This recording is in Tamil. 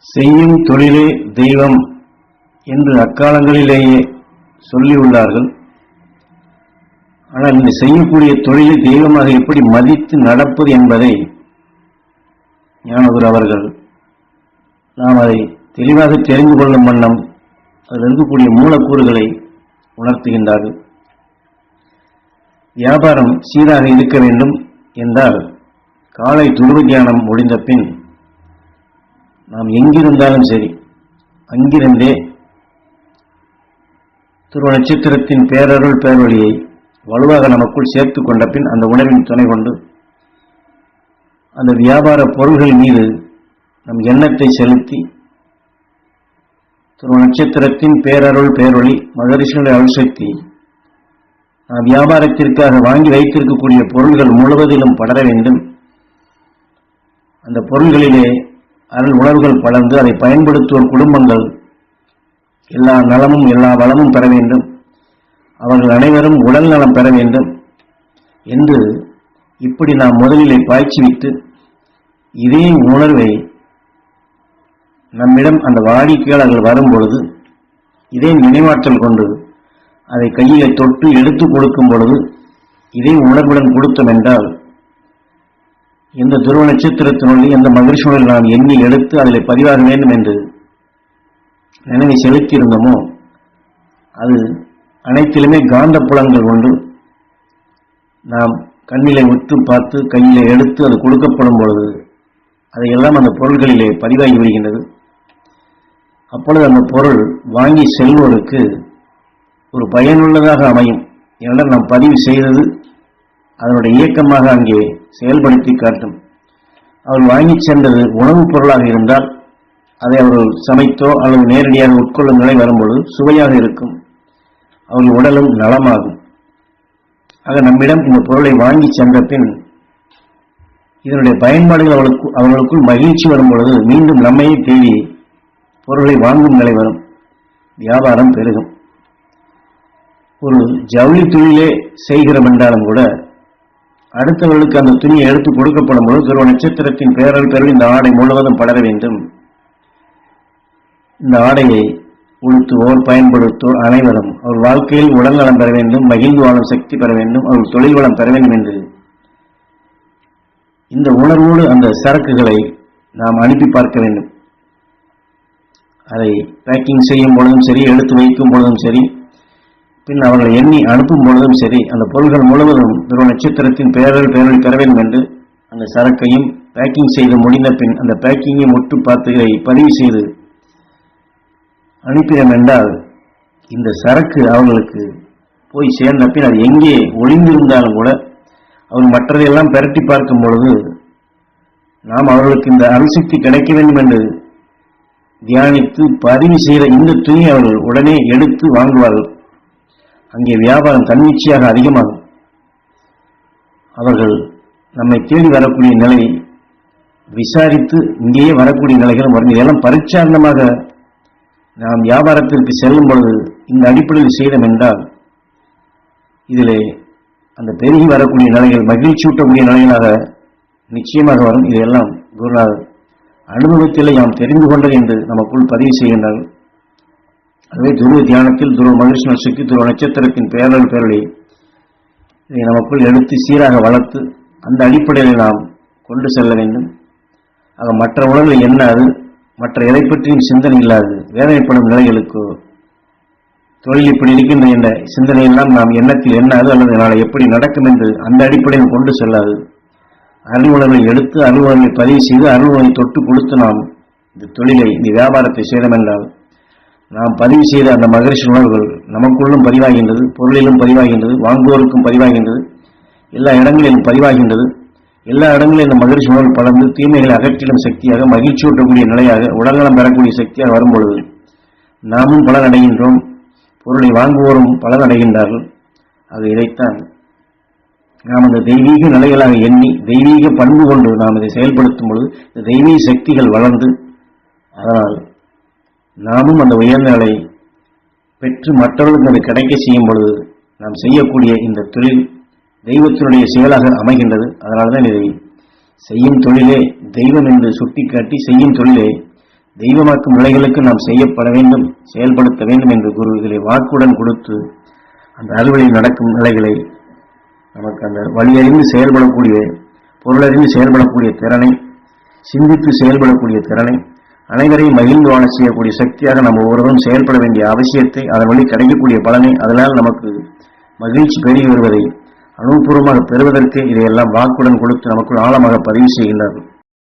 செய்யும் தொழிலே தெய்வம் என்று அக்காலங்களிலேயே சொல்லியுள்ளார்கள். ஆனால் இந்த செய்யக்கூடிய தொழிலை தெய்வமாக எப்படி மதித்து நடப்பது என்பதை ஞானகுரு அவர்கள் நாம் அதை தெளிவாக தெரிந்து கொள்ளும் வண்ணம் அதில் இருக்கக்கூடிய மூலக்கூறுகளை உணர்த்துகின்றார்கள். வியாபாரம் சீராக இருக்க வேண்டும் என்றால் காலை துருவ தியானம் முடிந்த பின் நாம் எங்கிருந்தாலும் சரி அங்கிருந்தே துருவ நட்சத்திரத்தின் பேரருள் பேரொழியை வலுவாக நமக்குள் சேர்த்து கொண்ட பின் அந்த உணர்வின் துணை கொண்டு அந்த வியாபார பொருள்கள் மீது நம் எண்ணத்தை செலுத்தி துருவ நட்சத்திரத்தின் பேரருள் பேரொளி மகரிஷிகளுடைய அருள்சக்தி நாம் வியாபாரத்திற்காக வாங்கி வைத்திருக்கக்கூடிய பொருள்கள் முழுவதிலும் படர வேண்டும். அந்த பொருள்களிலே அருள் உணர்வுகள் படர்ந்து அதை பயன்படுத்துவோர் குடும்பங்கள் எல்லா நலமும் எல்லா வளமும் பெற வேண்டும், அவர்கள் அனைவரும் உடல் நலம் பெற வேண்டும் என்று இப்படி நாம் முதலிலே பாய்ச்சிவிட்டு இதே உணர்வை நம்மிடம் அந்த வாடிக்கையாளர்கள் வரும் பொழுது இதே நினைவாற்றல் கொண்டு அதை கையிலே தொட்டு எடுத்து கொடுக்கும் பொழுது இதே உணர்வுடன் கொடுத்தோம் என்றால் எந்த துருவ நட்சத்திரத்தினுடைய எந்த மகிழ்ச்சியுடன் நாம் எண்ணி எடுத்து அதில் பதிவாக வேண்டும் என்று நினைவை செலுத்தியிருந்தோமோ அது அனைத்திலுமே காந்த புலங்கள் கொண்டு நாம் கண்ணிலே உற்று பார்த்து கையிலே எடுத்து அது கொடுக்கப்படும் பொழுது அதையெல்லாம் அந்த பொருள்களிலே பதிவாகி விடுகின்றது. அப்பொழுது அந்த பொருள் வாங்கி செல்வோருக்கு ஒரு பயனுள்ளதாக அமையும். ஏனென்றால் நாம் பதிவு செய்தது அதனுடைய இயக்கமாக அங்கே செயல்படுத்தி காட்டும். அவர்கள் வாங்கி சென்றது உணவுப் பொருளாக இருந்தால் அதை அவர்கள் சமைத்தோ அல்லது நேரடியாக உட்கொள்ளும் நிலை வரும்பொழுது சுவையாக இருக்கும், அவர்கள் உடலும் நலமாகும். ஆக நம்மிடம் இந்த பொருளை வாங்கி சென்ற பின் இதனுடைய பயன்பாடுகள் அவர்களுக்குள் மகிழ்ச்சி வரும் பொழுது மீண்டும் நம்மையே தேடி பொருளை வாங்கும் நிலை வரும், வியாபாரம் பெருகும். ஒரு ஜவுளி தொழிலே செய்கிறோம் என்றாலும் கூட அடுத்தவர்களுக்கு அந்த துணியை எடுத்து கொடுக்கப்படும் பொழுது துருவ நட்சத்திரத்தின் பேரல் பெருள் இந்த ஆடை முழுவதும் படர வேண்டும். இந்த ஆடையை உடுத்துவோர் பயன்படுத்துவோர் அனைவரும் அவர் வாழ்க்கையில் உடல் நலம் பெற வேண்டும், மகிழ்ந்து வாழும் சக்தி பெற வேண்டும், அவர்கள் தொழில் வளம் பெற வேண்டும் என்று இந்த உணர்வோடு அந்த சரக்குகளை நாம் அனுப்பி பார்க்க வேண்டும். அதை பேக்கிங் செய்யும் பொழுதும் சரி, எடுத்து வைக்கும் பொழுதும் சரி, பின் அவர்களை எண்ணி அனுப்பும் பொழுதும் சரி, அந்த பொருள்கள் முழுவதும் துருவ நட்சத்திரத்தின் பேரொழி பெற வேண்டும் என்று அந்த சரக்கையும் பேக்கிங் செய்து முடிந்த பின் அந்த பேக்கிங்கை முட்டு பார்த்து பதிவு செய்து அனுப்பினோம் என்றால் இந்த சரக்கு அவர்களுக்கு போய் சேர்ந்த பின் அது எங்கே ஒளிந்திருந்தாலும் கூட அவர் மற்றதையெல்லாம் பெரட்டி பார்க்கும் பொழுது நாம் அவர்களுக்கு இந்த அருள்சக்தி கிடைக்க வேண்டும் என்று தியானித்து பதிவு செய்த இந்த துணியை அவர்கள் உடனே எடுத்து வாங்குவார்கள். அங்கே வியாபாரம் தன்னிச்சையாக அதிகமாகும். அவர்கள் நம்மை தேடி வரக்கூடிய நிலை விசாரித்து இங்கேயே வரக்கூடிய நிலைகளும் வரும். இதெல்லாம் பரிச்சாரணமாக நாம் வியாபாரத்திற்கு செல்லும் பொழுது இந்த அடிப்படையில் செய்தோம் என்றால் இதிலே அந்த பெருகி வரக்கூடிய நிலைகள் மகிழ்ச்சியூட்டக்கூடிய நிலைகளாக நிச்சயமாக வரும். இதையெல்லாம் குருநாதர் அனுபவத்திலே நாம் தெரிந்து கொண்டது என்று நமக்குள் பதிவு செய்கின்றார்கள். அதுவே துருவ தியானத்தில் துருவ மகிழ்ச்சி சக்தி துருவ நட்சத்திரத்தின் பேரல் பேரொழி இதை நமக்குள் எடுத்து சீராக வளர்த்து அந்த அடிப்படையில் நாம் கொண்டு செல்ல வேண்டும். ஆக மற்ற உணர்வில் என்ன அது மற்ற எதை பற்றியும் சிந்தனை இல்லாது வேதனைப்படும் நிலைகளுக்கோ தொழில் இப்படி இருக்கின்ற என்ற சிந்தனையெல்லாம் நாம் எண்ணத்தில் எண்ணாது அல்லது நாளை எப்படி நடக்கும் என்று அந்த அடிப்படையில் கொண்டு செல்லாது அருள் உணர்வை எடுத்து அருள் உணர்வை பதிவு செய்து அருள் உணர்வை தொட்டு கொடுத்து நாம் இந்த தொழிலை இந்த வியாபாரத்தை செய்தோம் என்றால் நாம் பதிவு செய்த அந்த மகரிஷி உணர்வுகள் நமக்குள்ளும் பதிவாகின்றது, பொருளிலும் பதிவாகின்றது, வாங்குவோருக்கும் பதிவாகின்றது, எல்லா இடங்களிலும் பதிவாகின்றது. எல்லா இடங்களிலும் இந்த மகரிஷி உணர்வு பலர்ந்து தீமைகளை அகற்றிடும் சக்தியாக மகிழ்ச்சியூட்டக்கூடிய நிலையாக உடல்நலம் பெறக்கூடிய சக்தியாக வரும்பொழுது நாமும் பலனடைகின்றோம், பொருளை வாங்குவோரும் பலனடைகின்றார்கள். ஆக இதைத்தான் நாம் அந்த தெய்வீக நிலைகளாக எண்ணி தெய்வீக பண்பு கொண்டு நாம் இதை செயல்படுத்தும் பொழுது இந்த தெய்வீக சக்திகள் வளர்ந்து அதனால் நாமும் அந்த உயர்ந்த நிலை பெற்று மற்றவர்களுக்கு அது கிடைக்க செய்யும் பொழுது நாம் செய்யக்கூடிய இந்த தொழில் தெய்வத்தினுடைய செயலாக அமைகின்றது. அதனால்தான் இதை செய்யும் தொழிலே தெய்வம் என்று சுட்டிக்காட்டி செய்யும் தொழிலே தெய்வமாக்கும் நிலைகளுக்கு நாம் செய்யப்பட வேண்டும், செயல்படுத்த வேண்டும் என்று குரு இதிலே வாக்குடன் கொடுத்து அந்த அலுவலில் நடக்கும் நிலைகளை நமக்கு அந்த வழியறிந்து செயல்படக்கூடிய, பொருளறிந்து செயல்படக்கூடிய திறனை, சிந்தித்து செயல்படக்கூடிய திறனை, அனைவரையும் மகிழ்ந்து வாழ செய்யக்கூடிய சக்தியாக நாம் ஒவ்வொருவரும் செயல்பட வேண்டிய அவசியத்தை, அதன் வழி கிடைக்கக்கூடிய பலனை, அதனால் நமக்கு மகிழ்ச்சி பெருகி வருவதை அனுபவபூர்வமாக பெறுவதற்கு இதையெல்லாம் வாக்குடன் கொடுத்து நமக்குள் ஆழமாக பதிவு செய்கின்றார்கள்.